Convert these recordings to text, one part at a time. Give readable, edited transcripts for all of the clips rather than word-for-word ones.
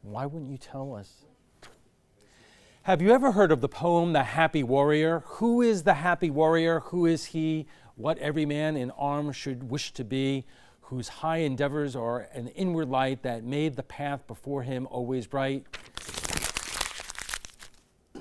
Why wouldn't you tell us? Have you ever heard of the poem, The Happy Warrior? Who is the happy warrior? Who is he? What every man in arms should wish to be, whose high endeavors are an inward light that made the path before him always bright?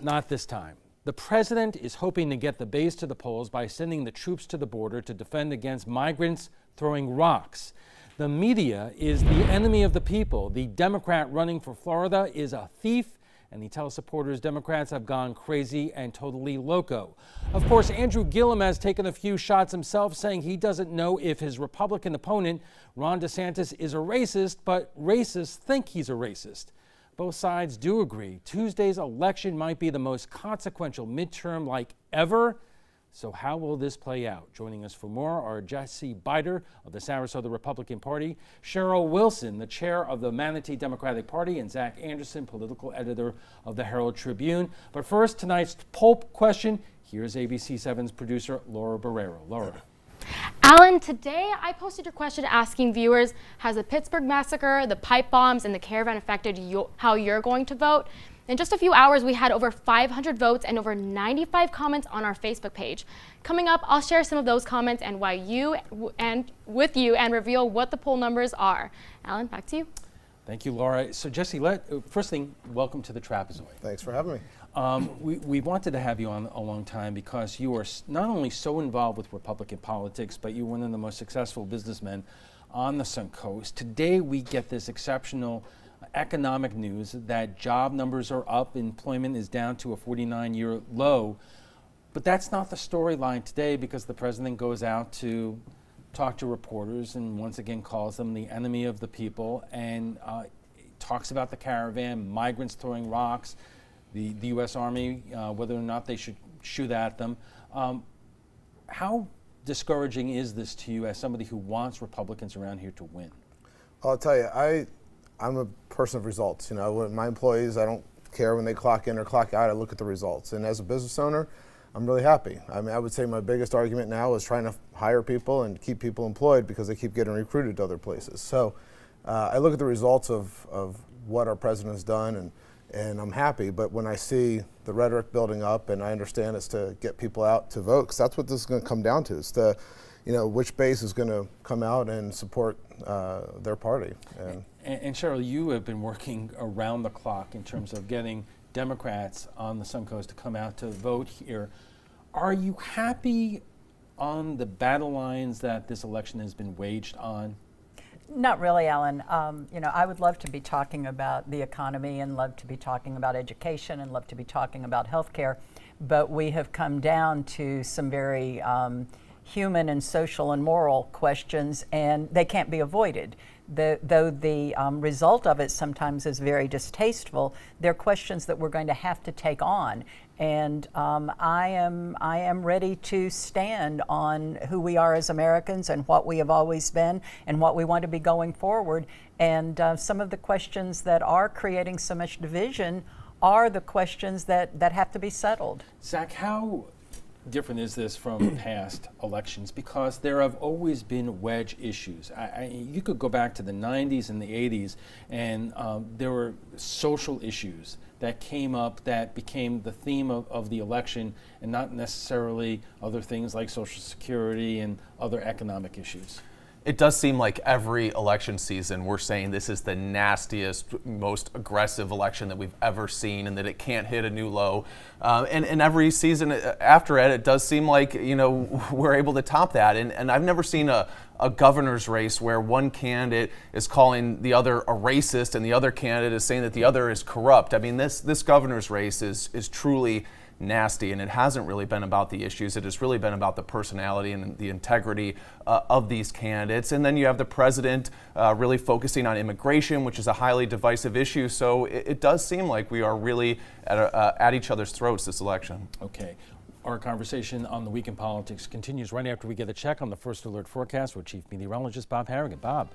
Not this time. The president is hoping to get the base to the polls by sending the troops to the border to defend against migrants throwing rocks. The media is the enemy of the people. The Democrat running for Florida is a thief, and he tells supporters Democrats have gone crazy and totally loco. Of course, Andrew Gillum has taken a few shots himself, saying he doesn't know if his Republican opponent, Ron DeSantis, is a racist, but racists think he's a racist. Both sides do agree Tuesday's election might be the most consequential midterm like ever. So how will this play out? Joining us for more are Jesse Bider of the Sarasota Republican Party, Cheryl Wilson, the chair of the Manatee Democratic Party, and Zach Anderson, political editor of the Herald Tribune. But first, tonight's poll question. Here's ABC7's producer, Laura Barrero. Laura. Alan, today I posted your question asking viewers, has the Pittsburgh massacre, the pipe bombs, and the caravan affected how you're going to vote? In just a few hours, we had over 500 votes and over 95 comments on our Facebook page. Coming up, I'll share some of those comments and why with you and reveal what the poll numbers are. Alan, back to you. Thank you, Laura. So Jesse, first thing, welcome to the Trapezoid. Thanks for having me. We wanted to have you on a long time because you are not only so involved with Republican politics, but you're one of the most successful businessmen on the Suncoast. Today we get this exceptional economic news that job numbers are up, employment is down to a 49-year low. But that's not the storyline today, because the president goes out to talk to reporters and once again calls them the enemy of the people, and talks about the caravan, migrants throwing rocks, the U.S. Army, whether or not they should shoot at them. How discouraging is this to you as somebody who wants Republicans around here to win? I'll tell you, I'm a person of results. You know, when my employees, I don't care when they clock in or clock out. I look at the results. And as a business owner, I'm really happy. I mean, I would say my biggest argument now is trying to hire people and keep people employed because they keep getting recruited to other places. So I look at the results of what our president has done, and I'm happy. But when I see the rhetoric building up, and I understand it's to get people out to vote, because that's what this is going to come down to. It's to, you know, which base is going to come out and support their party. And Cheryl, you have been working around the clock in terms of getting Democrats on the Suncoast to come out to vote here. Are you happy on the battle lines that this election has been waged on? Not really, Alan. You know, I would love to be talking about the economy and love to be talking about education and love to be talking about healthcare, but we have come down to some very human and social and moral questions, and they can't be avoided. Though the result of it sometimes is very distasteful, they're questions that we're going to have to take on. And I am ready to stand on who we are as Americans and what we have always been and what we want to be going forward. And some of the questions that are creating so much division are the questions that have to be settled. Zach, how different is this from past elections? Because there have always been wedge issues. You could go back to the 90s and the 80s, and there were social issues that came up that became the theme of the election, and not necessarily other things like Social Security and other economic issues. It does seem like every election season we're saying this is the nastiest, most aggressive election that we've ever seen, and that it can't hit a new low. And every season after it does seem like, you know, we're able to top that. And I've never seen a governor's race where one candidate is calling the other a racist and the other candidate is saying that the other is corrupt. I mean, this governor's race is truly nasty, and it hasn't really been about the issues. It has really been about the personality and the integrity of these candidates. And then you have the president really focusing on immigration, which is a highly divisive issue. So it does seem like we are really at each other's throats this election. Okay. Our conversation on the Week in Politics continues right after we get a check on the First Alert forecast with Chief Meteorologist Bob Harrigan. Bob.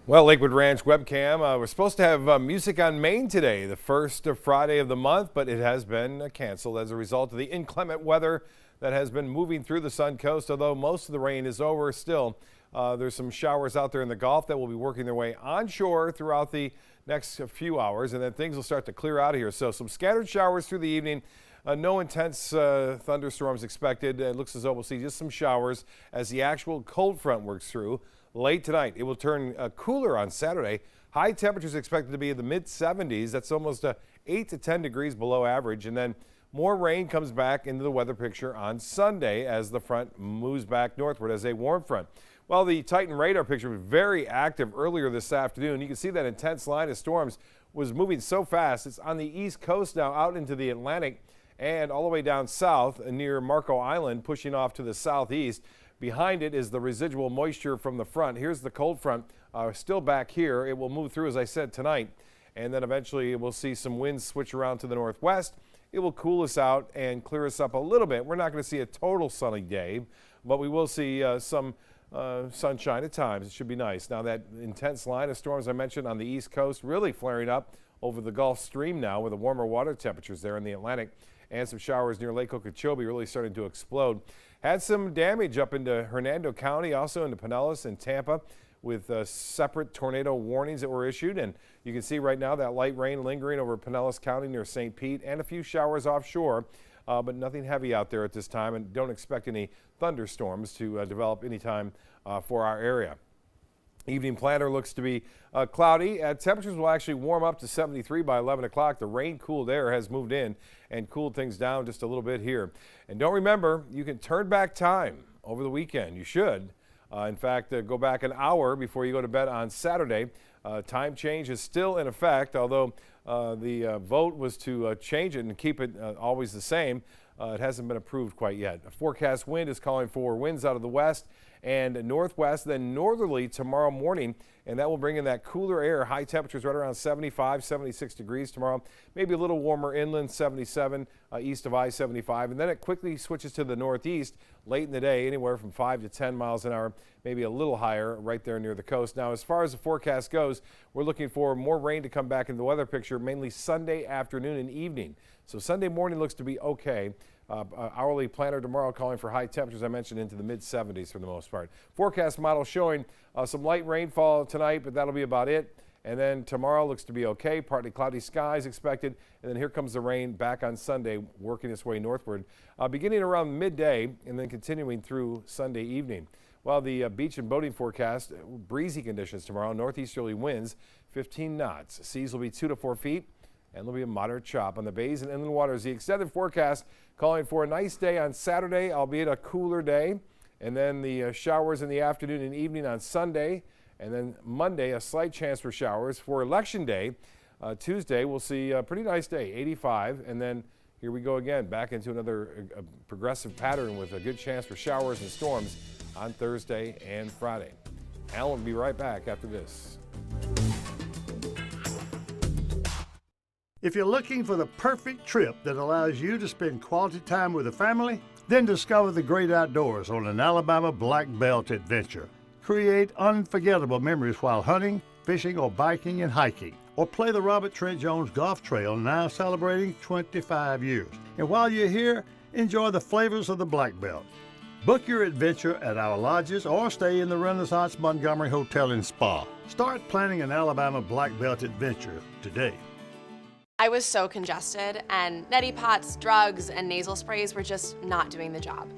Well, Lakewood Ranch webcam, we're supposed to have Music on Main today, the first Friday of the month, but it has been canceled as a result of the inclement weather that has been moving through the Suncoast. Although most of the rain is over, still There's some showers out there in the Gulf that will be working their way onshore throughout the next few hours, and then things will start to clear out of here. So some scattered showers through the evening. No intense thunderstorms expected. It looks as though we'll see just some showers as the actual cold front works through. Late tonight, it will turn cooler on Saturday. High temperatures expected to be in the mid-70s. That's almost 8 to 10 degrees below average. And then more rain comes back into the weather picture on Sunday as the front moves back northward as a warm front. Well, the Titan radar picture was very active earlier this afternoon. You can see that intense line of storms was moving so fast. It's on the east coast now out into the Atlantic and all the way down south near Marco Island, pushing off to the southeast. Behind it is the residual moisture from the front. Here's the cold front still back here. It will move through, as I said, tonight, and then eventually we'll see some winds switch around to the northwest. It will cool us out and clear us up a little bit. We're not going to see a total sunny day, but we will see some sunshine at times. It should be nice. Now that intense line of storms I mentioned on the east coast really flaring up over the Gulf Stream now with the warmer water temperatures there in the Atlantic, and some showers near Lake Okeechobee really starting to explode. Had some damage up into Hernando County, also into Pinellas and Tampa, with separate tornado warnings that were issued. And you can see right now that light rain lingering over Pinellas County near St. Pete, and a few showers offshore, but nothing heavy out there at this time, and don't expect any thunderstorms to develop anytime for our area. Evening planner looks to be cloudy. Temperatures will actually warm up to 73 by 11 o'clock. The rain-cooled air has moved in and cooled things down just a little bit here. And don't remember, you can turn back time over the weekend. You should. In fact, go back an hour before you go to bed on Saturday. Time change is still in effect, although the vote was to change it and keep it always the same. It hasn't been approved quite yet. A forecast wind is calling for winds out of the west and northwest, then northerly tomorrow morning, and that will bring in that cooler air. High temperatures right around 75, 76 degrees tomorrow. Maybe a little warmer inland, 77 east of I-75, and then it quickly switches to the northeast late in the day, anywhere from 5 to 10 miles an hour, maybe a little higher right there near the coast. Now, as far as the forecast goes, we're looking for more rain to come back in the weather picture, mainly Sunday afternoon and evening. So Sunday morning looks to be okay. Hourly planner tomorrow calling for high temperatures, I mentioned, into the mid-70s for the most part. Forecast model showing some light rainfall tonight, but that'll be about it. And then tomorrow looks to be okay. Partly cloudy skies expected. And then here comes the rain back on Sunday, working its way northward, beginning around midday and then continuing through Sunday evening. While the beach and boating forecast, breezy conditions tomorrow, northeasterly winds 15 knots. Seas will be 2 to 4 feet. And there'll be a moderate chop on the bays and inland waters. The extended forecast calling for a nice day on Saturday, albeit a cooler day. And then the showers in the afternoon and evening on Sunday. And then Monday, a slight chance for showers. For Election Day, Tuesday, we'll see a pretty nice day, 85. And then here we go again, back into another progressive pattern with a good chance for showers and storms on Thursday and Friday. Alan will be right back after this. If you're looking for the perfect trip that allows you to spend quality time with the family, then discover the great outdoors on an Alabama Black Belt adventure. Create unforgettable memories while hunting, fishing, or biking and hiking. Or play the Robert Trent Jones Golf Trail, now celebrating 25 years. And while you're here, enjoy the flavors of the Black Belt. Book your adventure at our lodges or stay in the Renaissance Montgomery Hotel and Spa. Start planning an Alabama Black Belt adventure today. I was so congested, and neti pots, drugs, and nasal sprays were just not doing the job.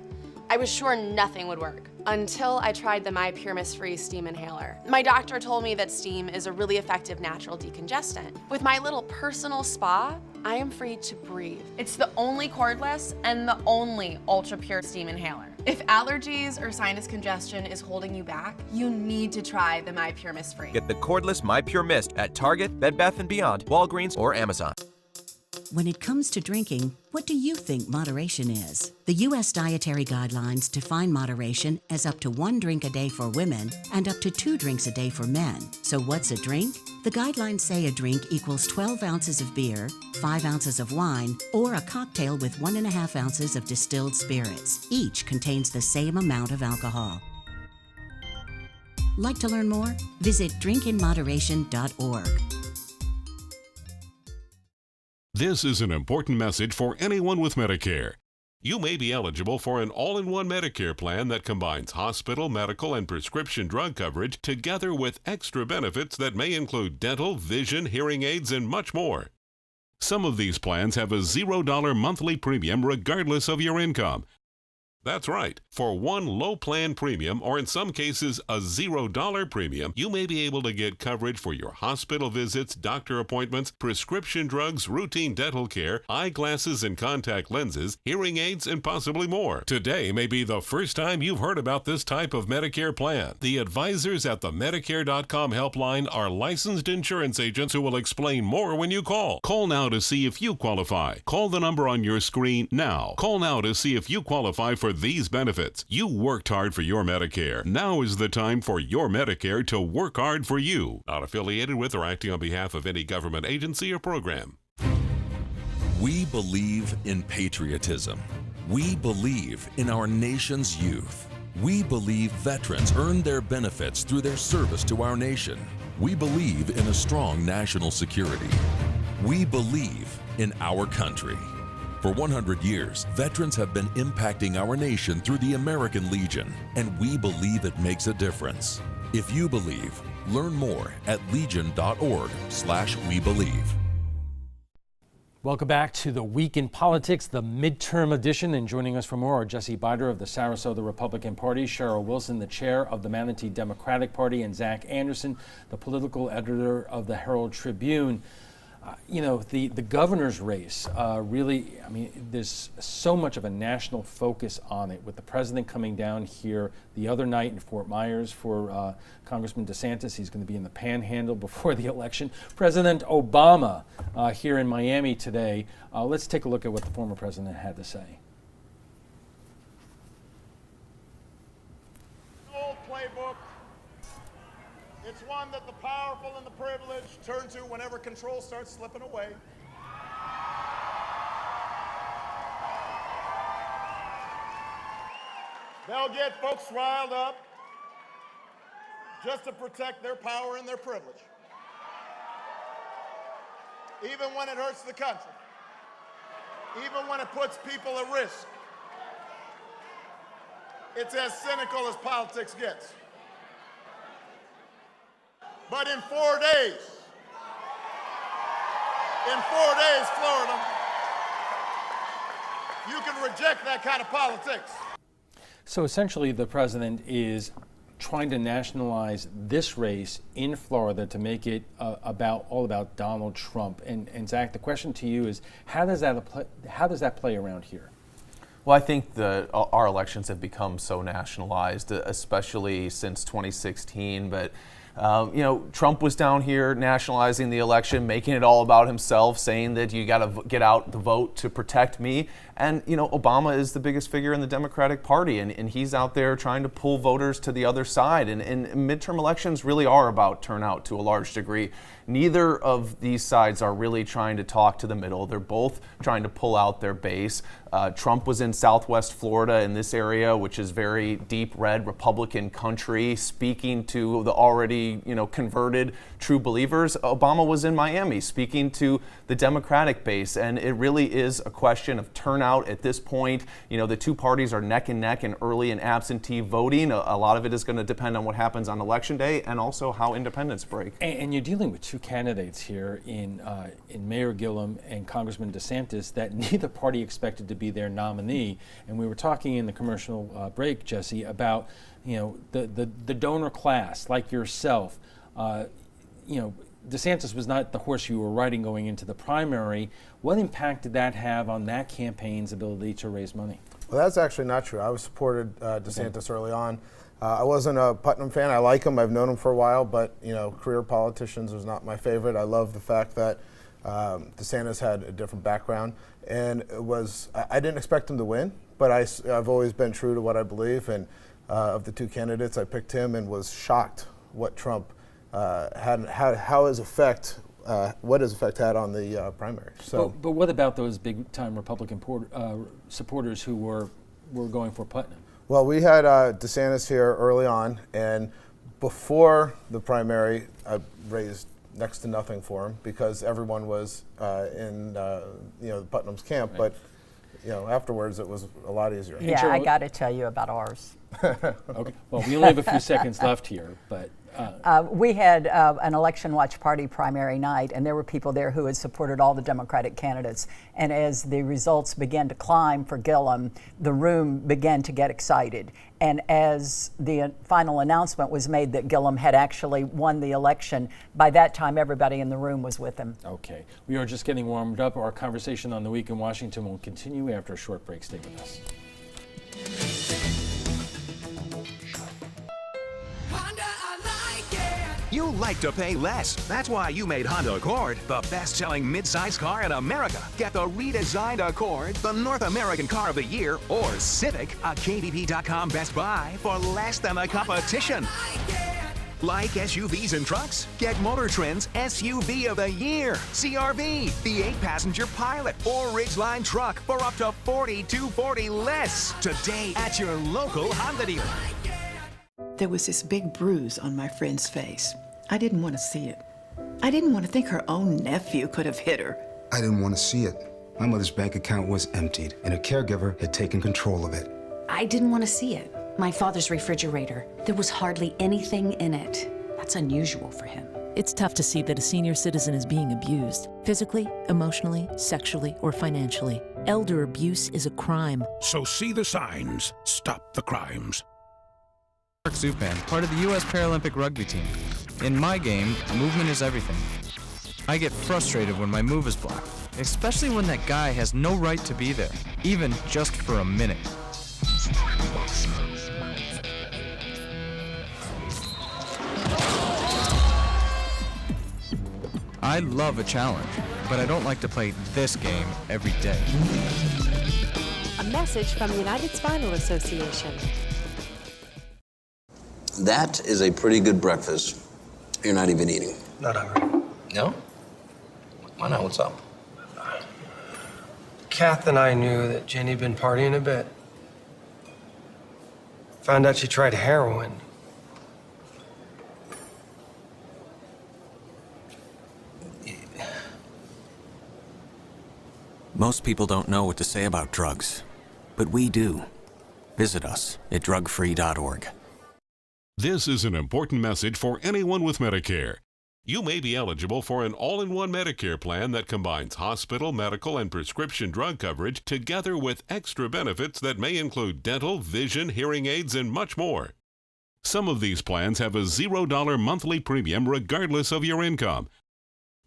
I was sure nothing would work until I tried the My Pure Mist Free Steam Inhaler. My doctor told me that steam is a really effective natural decongestant. With my little personal spa, I am free to breathe. It's the only cordless and the only ultra pure steam inhaler. If allergies or sinus congestion is holding you back, you need to try the My Pure Mist Free. Get the cordless My Pure Mist at Target, Bed Bath & Beyond, Walgreens, or Amazon. When it comes to drinking, what do you think moderation is? The U.S. Dietary Guidelines define moderation as up to 1 drink a day for women and up to 2 drinks a day for men. So what's a drink? The guidelines say a drink equals 12 ounces of beer, 5 ounces of wine, or a cocktail with 1.5 ounces of distilled spirits. Each contains the same amount of alcohol. Like to learn more? Visit drinkinmoderation.org. This is an important message for anyone with Medicare. You may be eligible for an all-in-one Medicare plan that combines hospital, medical, and prescription drug coverage together with extra benefits that may include dental, vision, hearing aids, and much more. Some of these plans have a $0 monthly premium regardless of your income. That's right. For one low plan premium, or in some cases a $0 premium, you may be able to get coverage for your hospital visits, doctor appointments, prescription drugs, routine dental care, eyeglasses and contact lenses, hearing aids, and possibly more. Today may be the first time you've heard about this type of Medicare plan. The advisors at the Medicare.com helpline are licensed insurance agents who will explain more when you call. Call now to see if you qualify. Call the number on your screen now. Call now to see if you qualify for these benefits. You worked hard for your Medicare. Now is the time for your Medicare to work hard for you. Not affiliated with or acting on behalf of any government agency or program. We believe in patriotism. We believe in our nation's youth. We believe veterans earn their benefits through their service to our nation. We believe in a strong national security. We believe in our country. For 100 years, veterans have been impacting our nation through the American Legion, and we believe it makes a difference. If you believe, learn more at legion.org/webelieve. Welcome back to the Week in Politics, the midterm edition. And joining us for more are Jesse Bider of the Sarasota Republican Party, Cheryl Wilson, the chair of the Manatee Democratic Party, and Zach Anderson, the political editor of the Herald Tribune. The governor's race really, there's so much of a national focus on it, with the president coming down here the other night in Fort Myers for Congressman DeSantis. He's going to be in the Panhandle before the election. President Obama here in Miami today. Let's take a look at what the former president had to say. Old playbook. It's one that the powerful and the privileged turn to whenever control starts slipping away. They'll get folks riled up just to protect their power and their privilege, even when it hurts the country, even when it puts people at risk. It's as cynical as politics gets. But in 4 days, Florida, you can reject that kind of politics. So essentially, the president is trying to nationalize this race in Florida to make it all about Donald Trump. And Zach, the question to you is, how does that play around here? Well, I think our elections have become so nationalized, especially since 2016. But Trump was down here nationalizing the election, making it all about himself, saying that you got to get out the vote to protect me. And, Obama is the biggest figure in the Democratic Party, and he's out there trying to pull voters to the other side. And midterm elections really are about turnout to a large degree. Neither of these sides are really trying to talk to the middle. They're both trying to pull out their base. Trump was in Southwest Florida, in this area, which is very deep red Republican country, speaking to the already, converted true believers. Obama was in Miami, speaking to the Democratic base. And it really is a question of turnout at this point. The two parties are neck and neck in early and absentee voting. A lot of it is going to depend on what happens on Election Day and also how independents break. And you're dealing with two candidates here in Mayor Gillum and Congressman DeSantis that neither party expected to be their nominee. And we were talking in the commercial break, Jesse, about the donor class like yourself. DeSantis was not the horse you were riding going into the primary. What impact did that have on that campaign's ability to raise money? Well, that's actually not true. I was supported DeSantis early on. I wasn't a Putnam fan. I like him. I've known him for a while, but career politicians was not my favorite. I love the fact that DeSantis had a different background, and I didn't expect him to win, but I've always been true to what I believe. And of the two candidates, I picked him and was shocked what Trump what his effect had on the primary. So, but what about those big-time Republican supporters who were going for Putnam? Well, we had DeSantis here early on, and before the primary, I raised next to nothing for him because everyone was in Putnam's camp. Right. But afterwards it was a lot easier. Yeah, I got to tell you about ours. Okay. Well, we only have a few seconds left here, but. We had an election watch party primary night, and there were people there who had supported all the Democratic candidates. And as the results began to climb for Gillum, the room began to get excited. And as the final announcement was made that Gillum had actually won the election, by that time everybody in the room was with him. Okay. We are just getting warmed up. Our conversation on the week in Washington will continue after a short break. Stay with us. You like to pay less. That's why you made Honda Accord the best-selling midsize car in America. Get the redesigned Accord, the North American Car of the Year, or Civic, a KBP.com Best Buy for less than the competition. Like SUVs and trucks? Get Motor Trend's SUV of the Year, CRV, the 8-passenger Pilot, or Ridgeline truck for up to $4,240 less. Today at your local Honda dealer. There was this big bruise on my friend's face. I didn't want to see it. I didn't want to think her own nephew could have hit her. I didn't want to see it. My mother's bank account was emptied, and a caregiver had taken control of it. I didn't want to see it. My father's refrigerator, there was hardly anything in it. That's unusual for him. It's tough to see that a senior citizen is being abused, physically, emotionally, sexually, or financially. Elder abuse is a crime. So see the signs. Stop the crimes. Zupan, part of the U.S. Paralympic rugby team. In my game, movement is everything. I get frustrated when my move is blocked, especially when that guy has no right to be there, even just for a minute. I love a challenge, but I don't like to play this game every day. A message from the United Spinal Association. That is a pretty good breakfast. You're not even eating. Not hungry. No? Why not? What's up? Kath and I knew that Jenny had been partying a bit. Found out she tried heroin. Most people don't know what to say about drugs, but we do. Visit us at drugfree.org. This is an important message for anyone with Medicare. You may be eligible for an all-in-one Medicare plan that combines hospital, medical, and prescription drug coverage together with extra benefits that may include dental, vision, hearing aids, and much more. Some of these plans have a $0 monthly premium regardless of your income.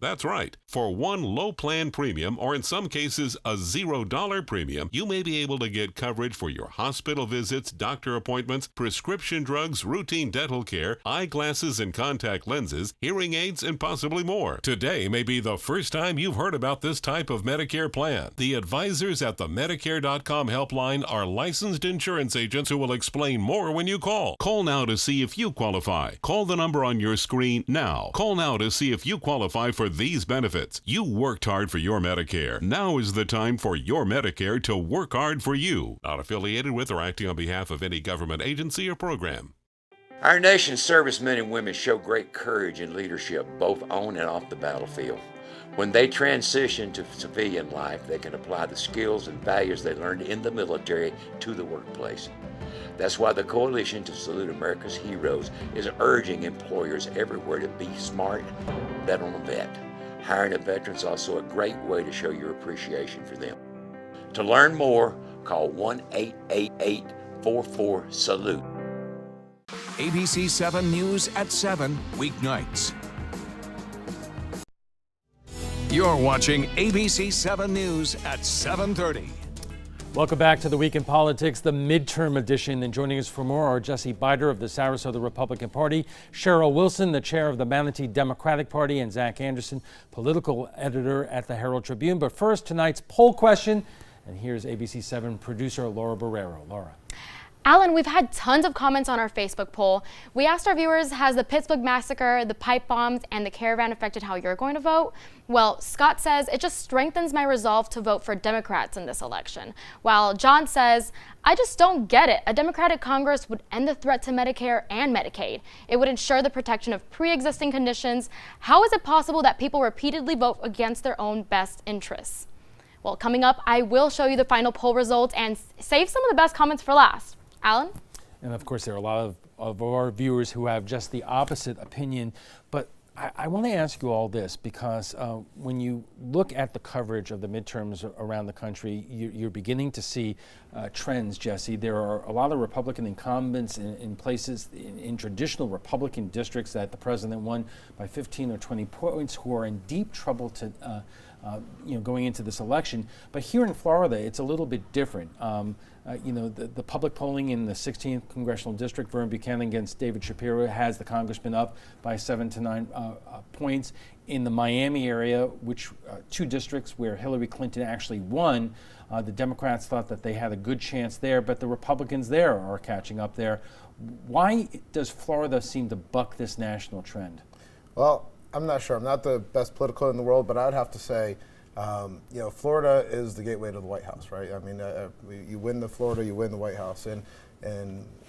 That's right. For one low plan premium, or in some cases a $0 premium, you may be able to get coverage for your hospital visits, doctor appointments, prescription drugs, routine dental care, eyeglasses and contact lenses, hearing aids, and possibly more. Today may be the first time you've heard about this type of Medicare plan. The advisors at the Medicare.com helpline are licensed insurance agents who will explain more when you call. Call now to see if you qualify. Call the number on your screen now. Call now to see if you qualify for these benefits. You worked hard for your Medicare. Now is the time for your Medicare to work hard for you. Not affiliated with or acting on behalf of any government agency or program. Our nation's servicemen and women show great courage and leadership, both on and off the battlefield. When they transition to civilian life, they can apply the skills and values they learned in the military to the workplace. That's why the Coalition to Salute America's Heroes is urging employers everywhere to be smart, bet on a vet. Hiring a veteran is also a great way to show your appreciation for them. To learn more, call 1-888-44-SALUTE. ABC 7 News at 7, weeknights. You're watching ABC 7 News at 7:30. Welcome back to the Week in Politics, the midterm edition. And joining us for more are Jesse Bider of the Sarasota Republican Party, Cheryl Wilson, the chair of the Manatee Democratic Party, and Zach Anderson, political editor at the Herald Tribune. But first, tonight's poll question. And here's ABC 7 producer Laura Barrero. Laura. Alan, we've had tons of comments on our Facebook poll. We asked our viewers, has the Pittsburgh massacre, the pipe bombs, and the caravan affected how you're going to vote? Well, Scott says, it just strengthens my resolve to vote for Democrats in this election. While John says, I just don't get it. A Democratic Congress would end the threat to Medicare and Medicaid. It would ensure the protection of pre-existing conditions. How is it possible that people repeatedly vote against their own best interests? Well, coming up, I will show you the final poll results and save some of the best comments for last. Alan? And of course, there are a lot of our viewers who have just the opposite opinion. But I want to ask you all this, because when you look at the coverage of the midterms around the country, you're beginning to see trends, Jesse. There are a lot of Republican incumbents in places, in traditional Republican districts that the president won by 15 or 20 points, who are in deep trouble to going into this election. But here in Florida, it's a little bit different. The public polling in the 16th congressional district, Vern Buchanan against David Shapiro, has the congressman up by 7 to 9 points. In the Miami area, which 2 districts where Hillary Clinton actually won, the Democrats thought that they had a good chance there, but the Republicans there are catching up there. Why does Florida seem to buck this national trend? Well, I'm not sure. I'm not the best political in the world, but I'd have to say, Florida is the gateway to the White House, right? I mean, you win the Florida, you win the White House, and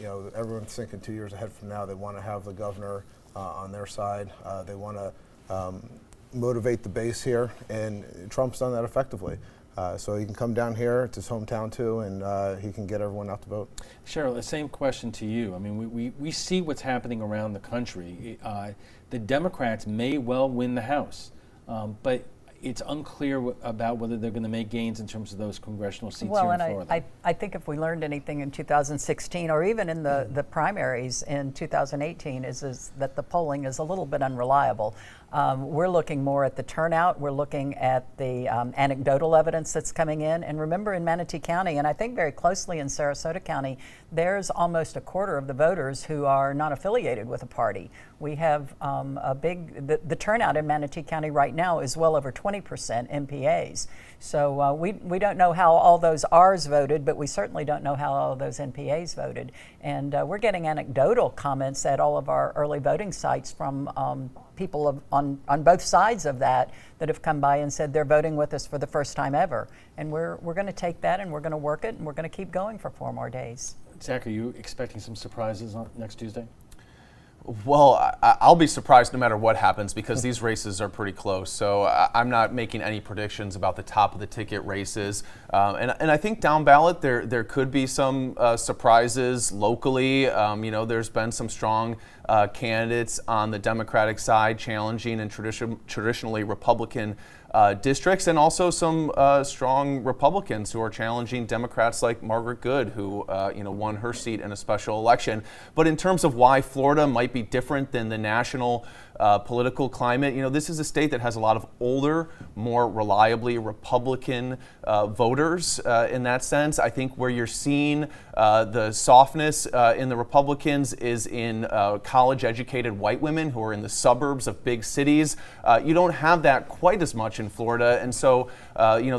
everyone's thinking 2 years ahead from now. They want to have the governor on their side. They want to motivate the base here, and Trump's done that effectively. So he can come down here, it's his hometown too, and he can get everyone out to vote. Cheryl, the same question to you. I mean, we see what's happening around the country. The Democrats may well win the House, but it's unclear about whether they're going to make gains in terms of those congressional seats here in Florida. Well, and I think if we learned anything in 2016 or even in the primaries in 2018 is that the polling is a little bit unreliable. We're looking more at the turnout. We're looking at the anecdotal evidence that's coming in. And remember, in Manatee County, and I think very closely in Sarasota County, there's almost a quarter of the voters who are not affiliated with a party. We have the turnout in Manatee County right now is well over 20% MPAs. So we don't know how all those R's voted, but we certainly don't know how all those NPAs voted. And we're getting anecdotal comments at all of our early voting sites from people on both sides of that have come by and said they're voting with us for the first time ever. And we're going to take that and we're going to work it and we're going to keep going for 4 more days. Zach, are you expecting some surprises on next Tuesday? Well, I'll be surprised no matter what happens because these races are pretty close. So I'm not making any predictions about the top of the ticket races. And I think down ballot there could be some surprises locally. There's been some strong candidates on the Democratic side challenging in traditionally Republican districts, and also some strong Republicans who are challenging Democrats like Margaret Good, who won her seat in a special election. But in terms of why Florida might be different than the national political climate, this is a state that has a lot of older, more reliably Republican voters. In that sense, I think where you're seeing the softness in the Republicans is in college-educated white women who are in the suburbs of big cities. You don't have that quite as much in Florida, and so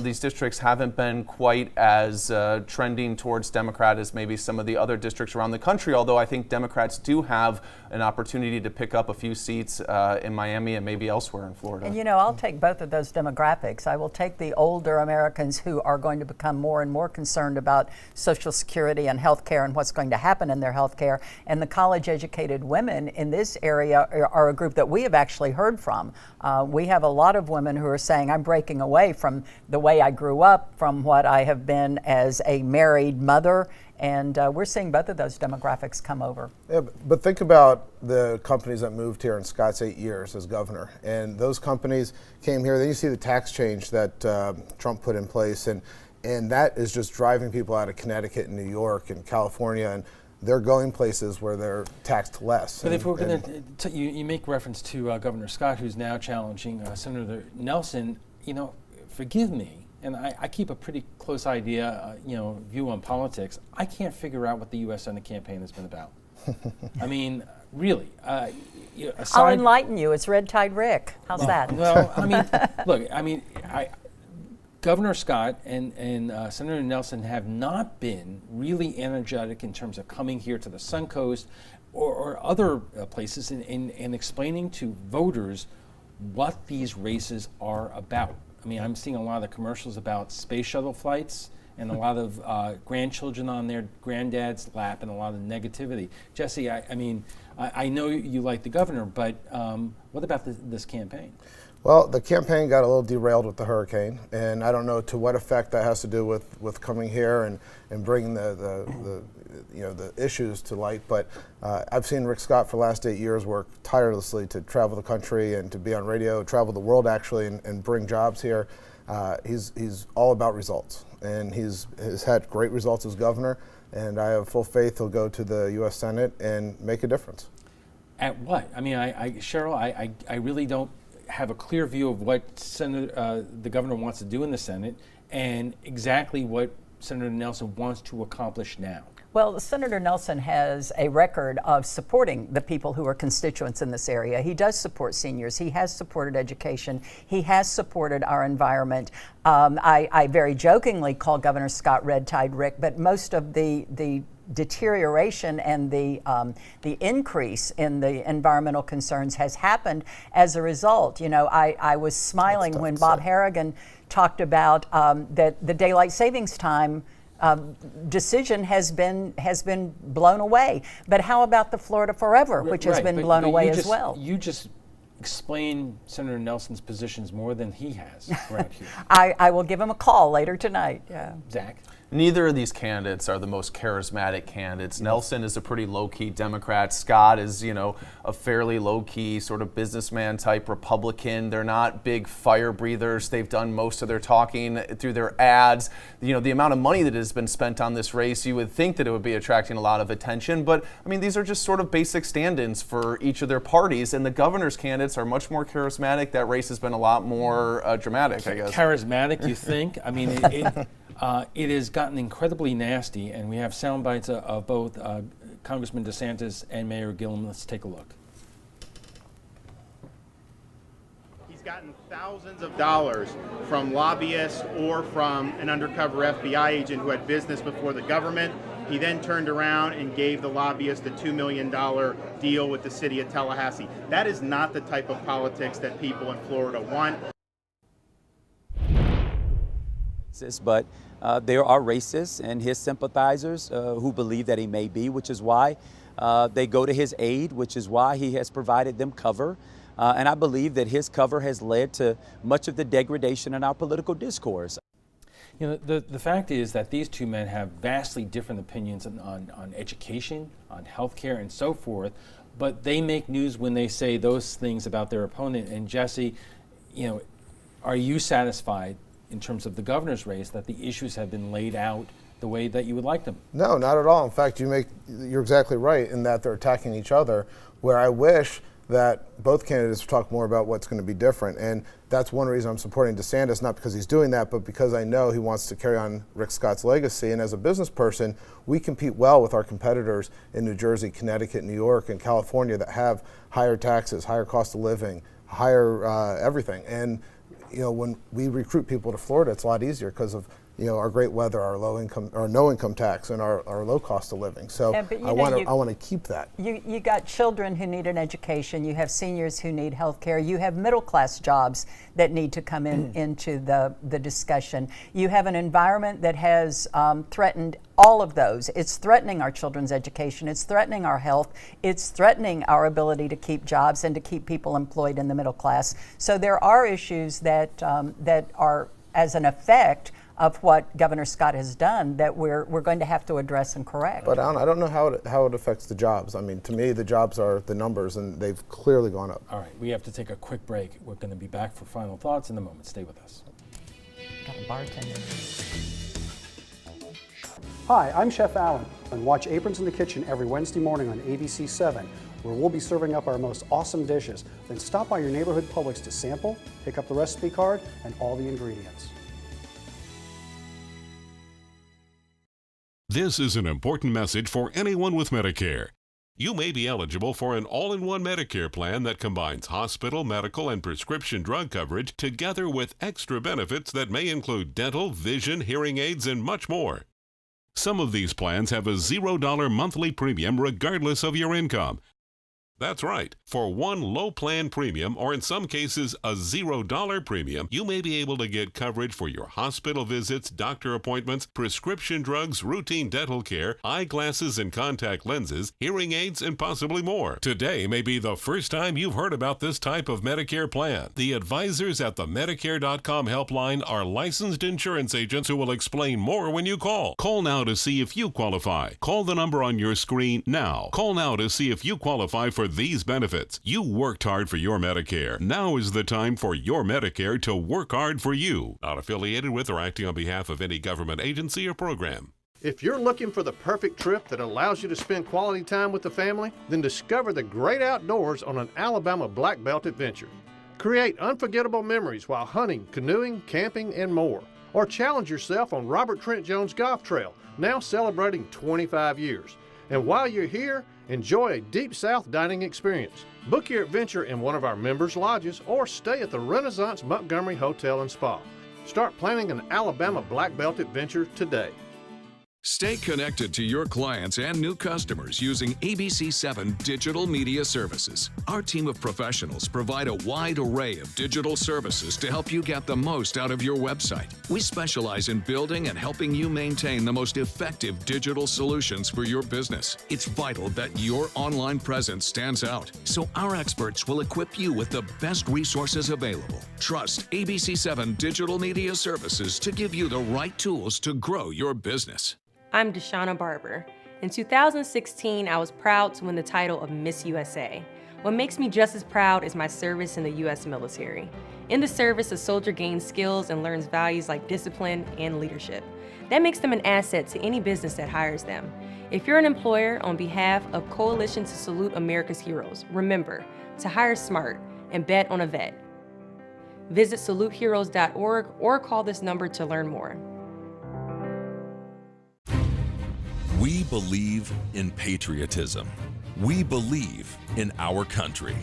these districts haven't been quite as trending towards Democrat as maybe some of the other districts around the country, although I think Democrats do have an opportunity to pick up a few seats in Miami and maybe elsewhere in Florida. And I'll take both of those demographics. I will take the older Americans who are going to become more and more concerned about Social Security and health care and what's going to happen in their health care, and the college-educated women in this area are a group that we have actually heard from. We have a lot of women who are saying, I'm breaking away from the way I grew up, from what I have been as a married mother, and we're seeing both of those demographics come over. Yeah, but think about the companies that moved here in Scott's 8 years as governor, and those companies came here. Then you see the tax change that Trump put in place, and that is just driving people out of Connecticut and New York and California, and they're going places where they're taxed less. But if we're going to, you make reference to Governor Scott, who's now challenging Senator Nelson. Forgive me, and I keep a pretty close view on politics. I can't figure out what the U.S. Senate campaign has been about. I mean, really. I'll enlighten you. It's Red Tide Rick. How's that? Well, look, Governor Scott and Senator Nelson have not been really energetic in terms of coming here to the Suncoast or other places and explaining to voters what these races are about. I'm seeing a lot of the commercials about space shuttle flights and a lot of grandchildren on their granddad's lap and a lot of negativity. Jesse, I know you like the governor, but what about this campaign? Well, the campaign got a little derailed with the hurricane, and I don't know to what effect that has to do with coming here and bringing the issues to light. But I've seen Rick Scott for the last 8 years work tirelessly to travel the country and to be on radio, travel the world actually, and bring jobs here. He's all about results, and he's had great results as governor, and I have full faith he'll go to the U.S. Senate and make a difference. At what? I mean, Cheryl, I really don't have a clear view of what the governor wants to do in the Senate and exactly what Senator Nelson wants to accomplish now. Well, Senator Nelson has a record of supporting the people who are constituents in this area. He does support seniors. He has supported education. He has supported our environment. I very jokingly call Governor Scott Red Tide Rick, but most of the deterioration and the increase in the environmental concerns has happened as a result. You know, I was smiling when Bob Harrigan talked about that the daylight savings time decision has been blown away. But how about the Florida Forever, which has been blown away as well? You just explain Senator Nelson's positions more than he has right here. I will give him a call later tonight. Yeah. Zach? Neither of these candidates are the most charismatic candidates. Nelson is a pretty low-key Democrat. Scott is, a fairly low-key sort of businessman type Republican. They're not big fire breathers. They've done most of their talking through their ads. The amount of money that has been spent on this race, you would think that it would be attracting a lot of attention. But, these are just sort of basic stand-ins for each of their parties. And the governor's candidates are much more charismatic. That race has been a lot more dramatic, I guess. Charismatic, you think? It has gotten incredibly nasty, and we have sound bites of both Congressman DeSantis and Mayor Gillum. Let's take a look. He's gotten thousands of dollars from lobbyists or from an undercover FBI agent who had business before the government. He then turned around and gave the lobbyist a $2 million deal with the city of Tallahassee. That is not the type of politics that people in Florida want. But there are racists and his sympathizers who believe that he may be, which is why they go to his aid, which is why he has provided them cover. And I believe that his cover has led to much of the degradation in our political discourse. The fact is that these two men have vastly different opinions on education, on healthcare, and so forth, but they make news when they say those things about their opponent. And Jesse, are you satisfied in terms of the governor's race that the issues have been laid out the way that you would like them? No, not at all. In fact, you're exactly right in that they're attacking each other, where I wish that both candidates talk more about what's going to be different. And that's one reason I'm supporting DeSantis, not because he's doing that, but because I know he wants to carry on Rick Scott's legacy. And as a business person, we compete well with our competitors in New Jersey, Connecticut, New York, and California that have higher taxes, higher cost of living, higher everything. And when we recruit people to Florida, it's a lot easier because of our great weather, our low income or no income tax, and our low cost of living. So I want to keep that. You got children who need an education. You have seniors who need health care. You have middle class jobs that need to come into the discussion. You have an environment that has threatened all of those. It's threatening our children's education. It's threatening our health. It's threatening our ability to keep jobs and to keep people employed in the middle class. So there are issues that are as an effect of what Governor Scott has done that we're going to have to address and correct. But I don't know how it affects the jobs. To me, the jobs are the numbers, and they've clearly gone up. All right, we have to take a quick break. We're going to be back for final thoughts in a moment. Stay with us. Got a bartender. Hi, I'm Chef Allen, and watch Aprons in the Kitchen every Wednesday morning on ABC 7, where we'll be serving up our most awesome dishes. Then stop by your neighborhood Publix to sample, pick up the recipe card, and all the ingredients. This is an important message for anyone with Medicare. You may be eligible for an all-in-one Medicare plan that combines hospital, medical, and prescription drug coverage together with extra benefits that may include dental, vision, hearing aids, and much more. Some of these plans have a $0 monthly premium regardless of your income. That's right. For one low plan premium, or in some cases a $0 premium, you may be able to get coverage for your hospital visits, doctor appointments, prescription drugs, routine dental care, eyeglasses and contact lenses, hearing aids, and possibly more. Today may be the first time you've heard about this type of Medicare plan. The advisors at the Medicare.com helpline are licensed insurance agents who will explain more when you call. Call now to see if you qualify. Call the number on your screen now. Call now to see if you qualify for these benefits. You worked hard for your Medicare. Now is the time for your Medicare to work hard for you. Not affiliated with or acting on behalf of any government agency or program. If you're looking for the perfect trip that allows you to spend quality time with the family, then discover the great outdoors on an Alabama Black Belt adventure. Create unforgettable memories while hunting, canoeing, camping, and more. Or challenge yourself on Robert Trent Jones Golf Trail, now celebrating 25 years. And while you're here, enjoy a Deep South dining experience. Book your adventure in one of our members' lodges or stay at the Renaissance Montgomery Hotel and Spa. Start planning an Alabama Black Belt adventure today. Stay connected to your clients and new customers using ABC7 Digital Media Services. Our team of professionals provide a wide array of digital services to help you get the most out of your website. We specialize in building and helping you maintain the most effective digital solutions for your business. It's vital that your online presence stands out, so our experts will equip you with the best resources available. Trust ABC7 Digital Media Services to give you the right tools to grow your business. I'm Deshauna Barber. In 2016, I was proud to win the title of Miss USA. What makes me just as proud is my service in the U.S. military. In the service, a soldier gains skills and learns values like discipline and leadership. That makes them an asset to any business that hires them. If you're an employer, on behalf of Coalition to Salute America's Heroes, remember to hire smart and bet on a vet. Visit saluteheroes.org or call this number to learn more. We believe in patriotism. We believe in our country.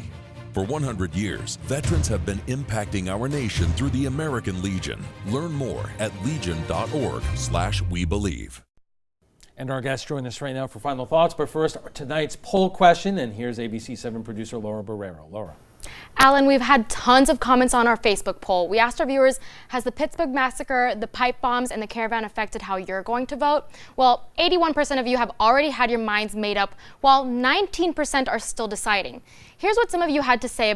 For 100 years, veterans have been impacting our nation through the American Legion. Learn more at legion.org/webelieve. And our guests join us right now for final thoughts. But first, tonight's poll question. And here's ABC7 producer Laura Barrero. Laura. Alan, we've had tons of comments on our Facebook poll. We asked our viewers, has the Pittsburgh massacre, the pipe bombs, and the caravan affected how you're going to vote? Well, 81% of you have already had your minds made up, while 19% are still deciding. Here's what some of you had to say.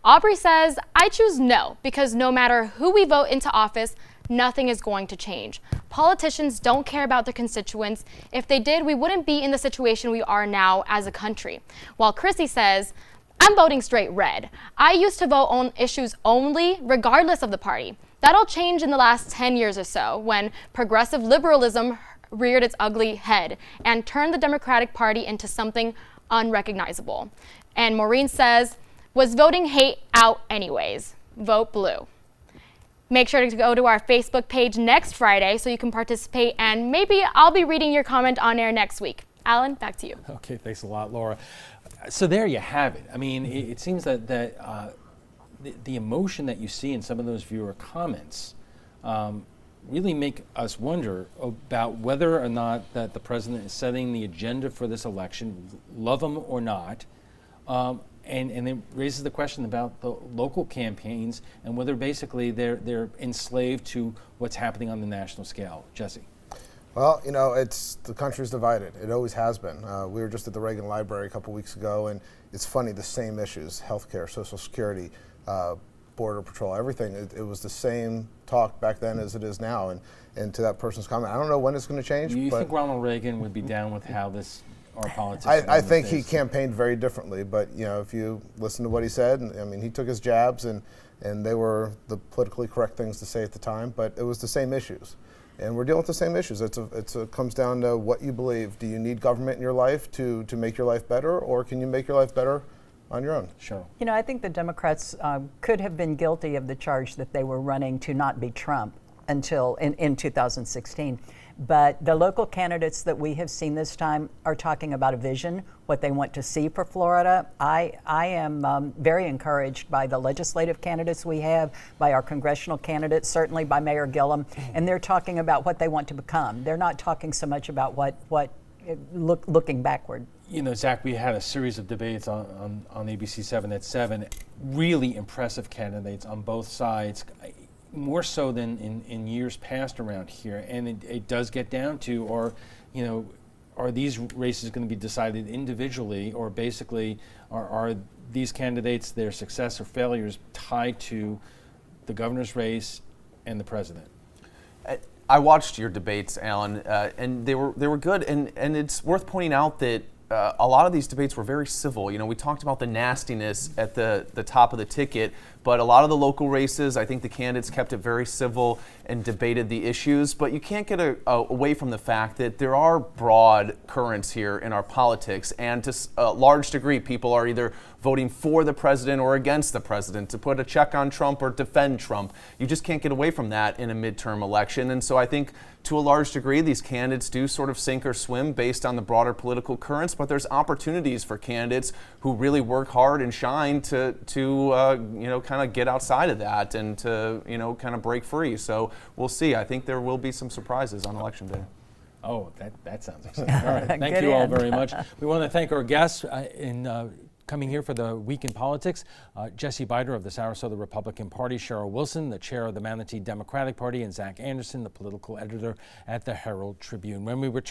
Aubrey says, I choose no, because no matter who we vote into office, nothing is going to change. Politicians don't care about their constituents. If they did, we wouldn't be in the situation we are now as a country. While Chrissy says, I'm voting straight red. I used to vote on issues only, regardless of the party. That all changed in the last 10 years or so, when progressive liberalism reared its ugly head and turned the Democratic Party into something unrecognizable. And Maureen says, was voting hate out anyways? Vote blue. Make sure to go to our Facebook page next Friday so you can participate, and maybe I'll be reading your comment on air next week. Alan, back to you. Okay, thanks a lot, Laura. So there you have it. I mean, it seems that the emotion that you see in some of those viewer comments really make us wonder about whether or not that the president is setting the agenda for this election, love him or not. And it raises the question about the local campaigns and whether basically they're enslaved to what's happening on the national scale. Jesse. Well, you know, the country's divided. It always has been. We were just at the Reagan Library a couple weeks ago, and it's funny, the same issues, healthcare, Social Security, Border Patrol, everything. It was the same talk back then as it is now. And to that person's comment, I don't know when it's going to change. You think Ronald Reagan would be down with how our politics? I think he campaigned very differently, but you know, if you listen to what he said, I mean, he took his jabs, and they were the politically correct things to say at the time, but it was the same issues. And we're dealing with the same issues. It comes down to what you believe. Do you need government in your life to make your life better, or can you make your life better on your own? Sure. You know, I think the Democrats could have been guilty of the charge that they were running to not be Trump until in 2016. But the local candidates that we have seen this time are talking about a vision, what they want to see for Florida. I am very encouraged by the legislative candidates we have, by our congressional candidates, certainly by Mayor Gillum, and they're talking about what they want to become. They're not talking so much about what looking backward. You know, Zach, we had a series of debates on ABC 7 at 7. Really impressive candidates on both sides, more so than in years past around here. And it does get down to, are these races going to be decided individually, or basically are these candidates, their success or failures, tied to the governor's race and the president? I watched your debates, Alan, and they were good. And it's worth pointing out that a lot of these debates were very civil. You know, we talked about the nastiness at the top of the ticket, but a lot of the local races, I think the candidates kept it very civil and debated the issues. But you can't get away from the fact that there are broad currents here in our politics, and to a large degree, people are either voting for the president or against the president, to put a check on Trump or defend Trump. You just can't get away from that in a midterm election. And so I think to a large degree, these candidates do sort of sink or swim based on the broader political currents, but there's opportunities for candidates who really work hard and shine to kind of get outside of that and to, kind of break free. So we'll see. I think there will be some surprises on Election Day. Oh, that sounds exciting. All right. Thank you all very much. We want to thank our guests coming here for the Week in Politics. Jesse Bider of the Sarasota Republican Party, Cheryl Wilson, the chair of the Manatee Democratic Party, and Zach Anderson, the political editor at the Herald Tribune. When we return